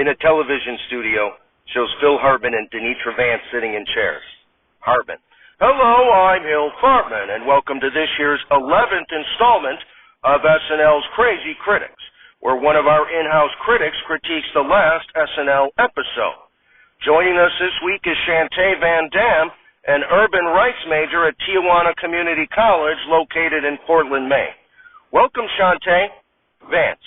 in a television studio shows Phil Hartman and Denitra Vance sitting in chairs. Hartman: Hello, I'm Hill Fartman, and welcome to this year's 11th installment of SNL's Crazy Critics, where one of our in-house critics critiques the last SNL episode. Joining us this week is Shantae Van Dam, an urban rights major at Tijuana Community College located in Portland, Maine. Welcome, Shantae. Vance: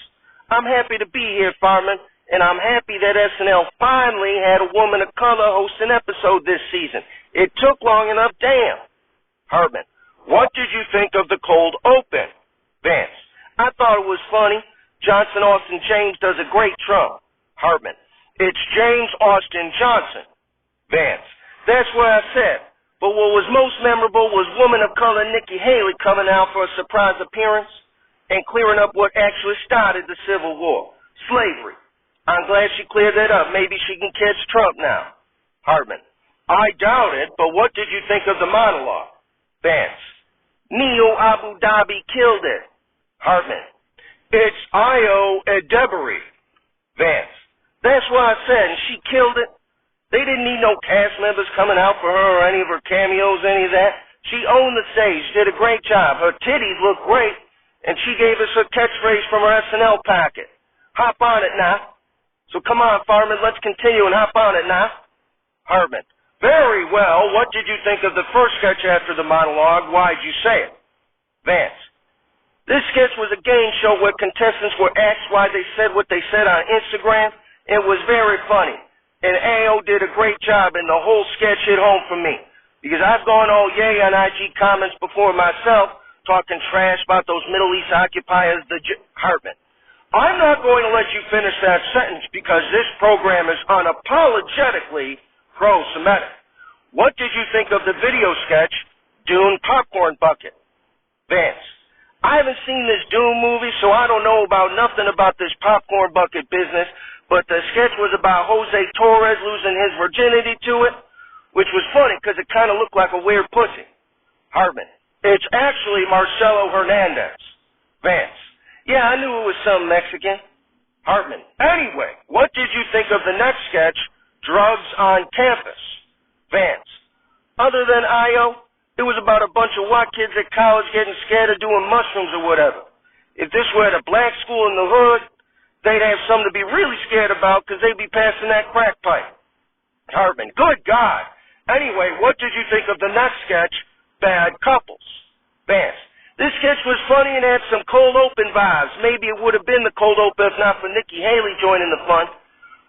I'm happy to be here, Farman, and I'm happy that SNL finally had a woman of color host an episode this season. It took long enough, damn. Hartman: What did you think of the cold open? Vance: I thought it was funny. Johnson Austin James does a great Trump. Hartman: It's James Austin Johnson. Vance: That's what I said. But what was most memorable was woman of color Nikki Haley coming out for a surprise appearance and clearing up what actually started the Civil War: slavery. I'm glad she cleared that up. Maybe she can catch Trump now. Hartman: I doubt it, but what did you think of the monologue? Vance: Neo Abu Dhabi killed it. Hartman: It's Io Edebiri. Vance: That's what I said, and she killed it. They didn't need no cast members coming out for her or any of her cameos, any of that. She owned the stage, did a great job. Her titties looked great, and she gave us her catchphrase from her SNL packet: Hop on it now. So come on, Farman, let's continue and hop on it now. Hartman: Very well. What did you think of the first sketch after the monologue? Why'd you say it? Vance: This sketch was a game show where contestants were asked why they said what they said on Instagram. It was very funny. And AO did a great job, and the whole sketch hit home for me. Because I've gone all yay on IG comments before myself, talking trash about those Middle East occupiers, Hartman: I'm not going to let you finish that sentence because this program is unapologetically pro-Semitic. What did you think of the video sketch, Dune Popcorn Bucket? Vance: I haven't seen this Dune movie, so I don't know about nothing about this popcorn bucket business, but the sketch was about Jose Torres losing his virginity to it, which was funny because it kind of looked like a weird pussy. Hartman: It's actually Marcelo Hernandez. Vance: Yeah, I knew it was some Mexican. Hartman: Anyway, what did you think of the next sketch, Drugs on Campus? Vance: Other than Io, it was about a bunch of white kids at college getting scared of doing mushrooms or whatever. If this were at a black school in the hood, they'd have something to be really scared about because they'd be passing that crack pipe. Hartman: Good God. Anyway, what did you think of the next sketch, Bad Couples? Vance: This sketch was funny and had some cold open vibes. Maybe it would have been the cold open if not for Nikki Haley joining the fun.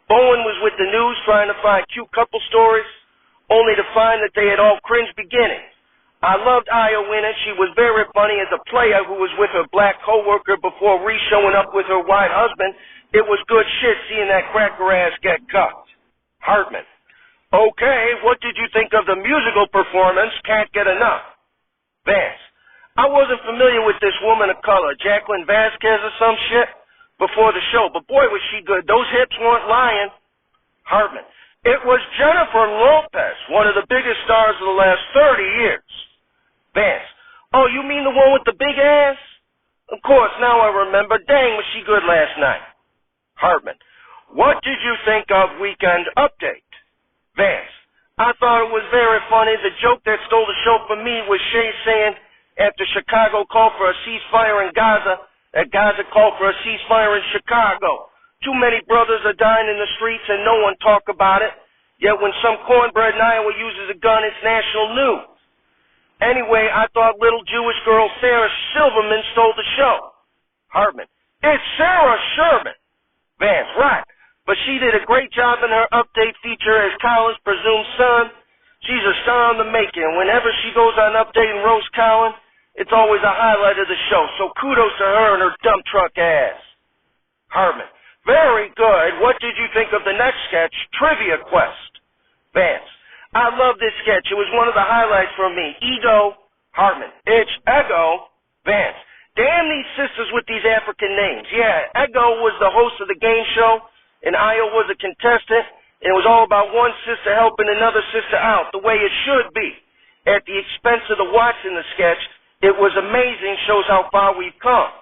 Bowen was with the news trying to find cute couple stories, only to find that they had all cringe beginnings. I loved Io in it. She was very funny as a player who was with her black coworker before showing up with her white husband. It was good shit seeing that cracker ass get cucked. Hartman: Okay, what did you think of the musical performance, Can't Get Enough? Vance: I wasn't familiar with this woman of color, Jacqueline Vasquez or some shit, before the show, but boy was she good. Those hips weren't lying. Hartman: It was Jennifer Lopez, one of the biggest stars of the last 30 years. Vance: Oh, you mean the one with the big ass? Of course, now I remember. Dang, was she good last night. Hartman: What did you think of Weekend Update? Vance: I thought it was very funny. The joke that stole the show for me was Shay saying after Chicago called for a ceasefire in Gaza, that Gaza called for a ceasefire in Chicago. Too many brothers are dying in the streets and no one talk about it. Yet when some cornbread in Iowa uses a gun, it's national news. Anyway, I thought little Jewish girl Sarah Silverman stole the show. Hartman: It's Sarah Sherman. Vance: Right. But she did a great job in her update feature as Colin's presumed son. She's a star in the making. Whenever she goes on update and roast Colin, it's always a highlight of the show. So kudos to her and her dump truck ass. Hartman: Very good. What did you think of the next sketch, Trivia Quest? Vance: I love this sketch. It was one of the highlights for me. Ego. Hartman: It's Ego. Vance: Damn these sisters with these African names. Yeah, Ego was the host of the game show, and Io was a contestant, and it was all about one sister helping another sister out, the way it should be. At the expense of the watch in the sketch, it was amazing, shows how far we've come.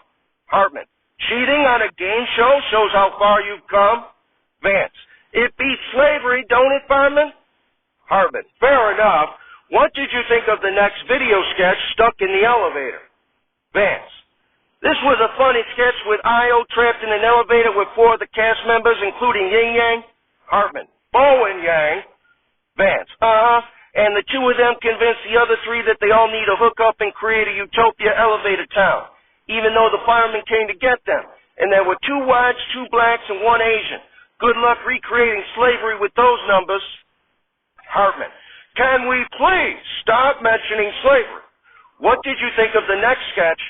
Hartman: Cheating on a game show shows how far you've come. Vance. It beats slavery, don't it, Fireman? Hartman. Fair enough. What did you think of the next video sketch, Stuck in the Elevator? Vance. This was a funny sketch with Io trapped in an elevator with 4 of the cast members, including Yin Yang. Hartman. Bo and Yang. Vance. And the 2 of them convinced the other 3 that they all need to hook up and create a utopia elevator town, even though the firemen came to get them. And there were 2 whites, 2 blacks, and 1 Asian. Good luck recreating slavery with those numbers. Hartman. Can we please stop mentioning slavery? What did you think of the next sketch,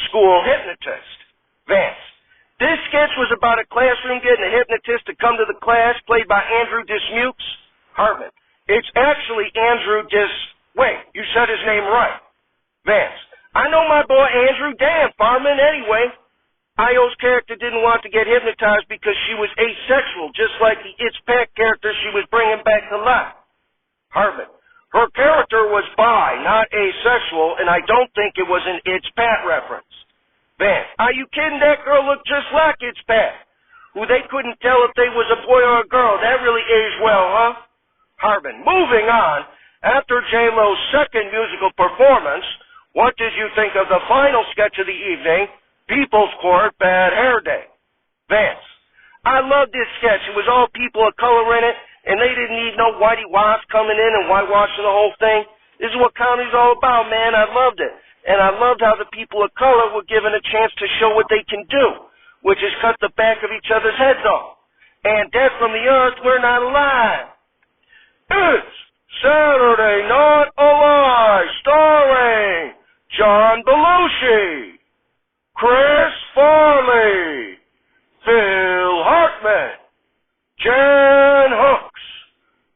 School Hypnotist? Vance. This sketch was about a classroom getting a hypnotist to come to the class, played by Andrew Dismukes. Hartman. It's actually Andrew Wait, you said his name right. Vance. I know my boy Andrew. Damn, Fireman. Anyway, Io's character didn't want to get hypnotized because she was asexual, just like the It's Pat character she was bringing back to life. Hartman. Her character was bi, not asexual, and I don't think it was an It's Pat reference. Vance. Are you kidding? That girl looked just like It's Pat, who they couldn't tell if they was a boy or a girl. That really aged well, huh? Hartman. Moving on, after J-Lo's second musical performance, what did you think of the final sketch of the evening, People's Court Bad Hair Day? Vance. I loved this sketch. It was all people of color in it, and they didn't need no whitey wasp coming in and whitewashing the whole thing. This is what comedy's all about, man. I loved it. And I loved how the people of color were given a chance to show what they can do, which is cut the back of each other's heads off. And Dead from the Earth, We're Not Alive. It's Saturday Night Alive, starring John Belushi, Chris Farley, Phil Hartman, Jan Hooks,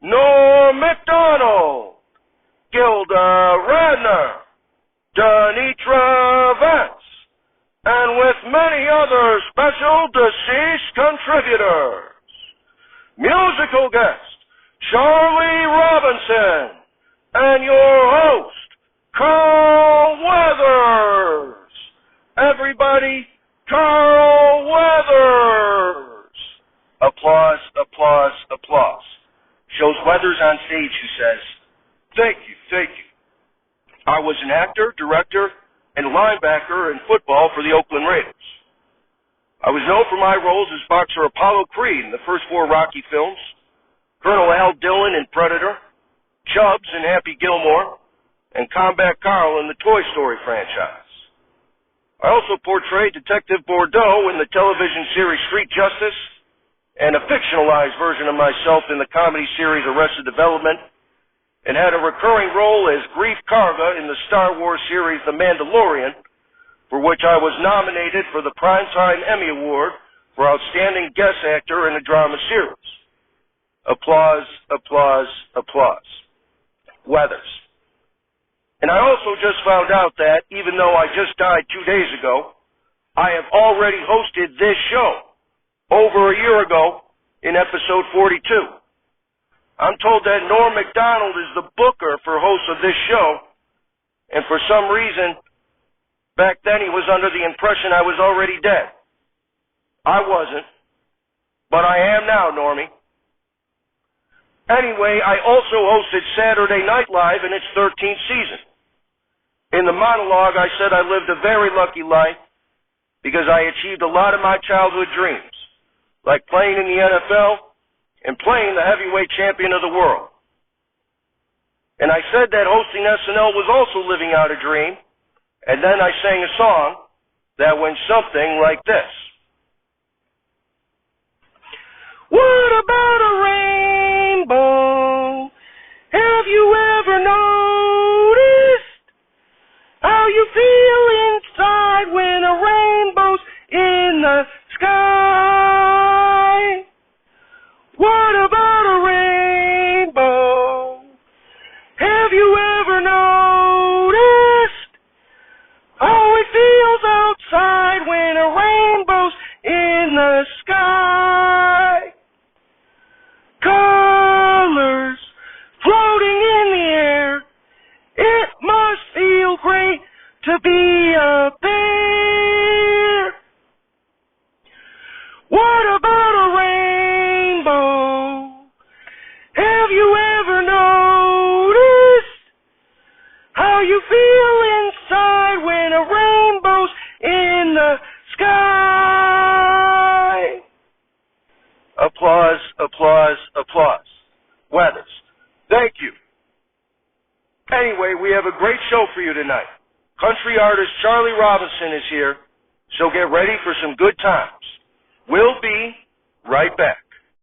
Norm MacDonald, Gilda Radner, Denitra Vance, and with many other special deceased contributors. Musical guest, Charlie Robinson, and your host, Carl Weathers. Everybody, Carl Weathers. Applause, applause, applause. Shows Weathers on stage who says, thank you, thank you. I was an actor, director, and linebacker in football for the Oakland Raiders. I was known for my roles as boxer Apollo Creed in the first 4 Rocky films, Colonel Al Dillon in Predator, Chubbs in Happy Gilmore, and Combat Carl in the Toy Story franchise. I also portrayed Detective Bordeaux in the television series Street Justice, and a fictionalized version of myself in the comedy series Arrested Development, and had a recurring role as Grief Karga in the Star Wars series The Mandalorian, for which I was nominated for the Primetime Emmy Award for Outstanding Guest Actor in a Drama Series. Applause, applause, applause. Weathers. And I also just found out that, even though I just died 2 days ago, I have already hosted this show over a year ago in episode 42. I'm told that Norm MacDonald is the booker for hosts of this show, and for some reason, back then he was under the impression I was already dead. I wasn't, but I am now, Normie. Anyway, I also hosted Saturday Night Live in its 13th season. In the monologue, I said I lived a very lucky life because I achieved a lot of my childhood dreams, like playing in the NFL and playing the heavyweight champion of the world. And I said that hosting SNL was also living out a dream, and then I sang a song that went something like this. What about a rainbow? Have you ever noticed how you feel inside when a rainbow's in the sky? What about a rainbow? Have you ever noticed how it feels outside when a rainbow feel inside when a rainbow's in the sky. Applause, applause, applause. Weathers, thank you. Anyway, we have a great show for you tonight. Country artist Charlie Robinson is here, so get ready for some good times. We'll be right back.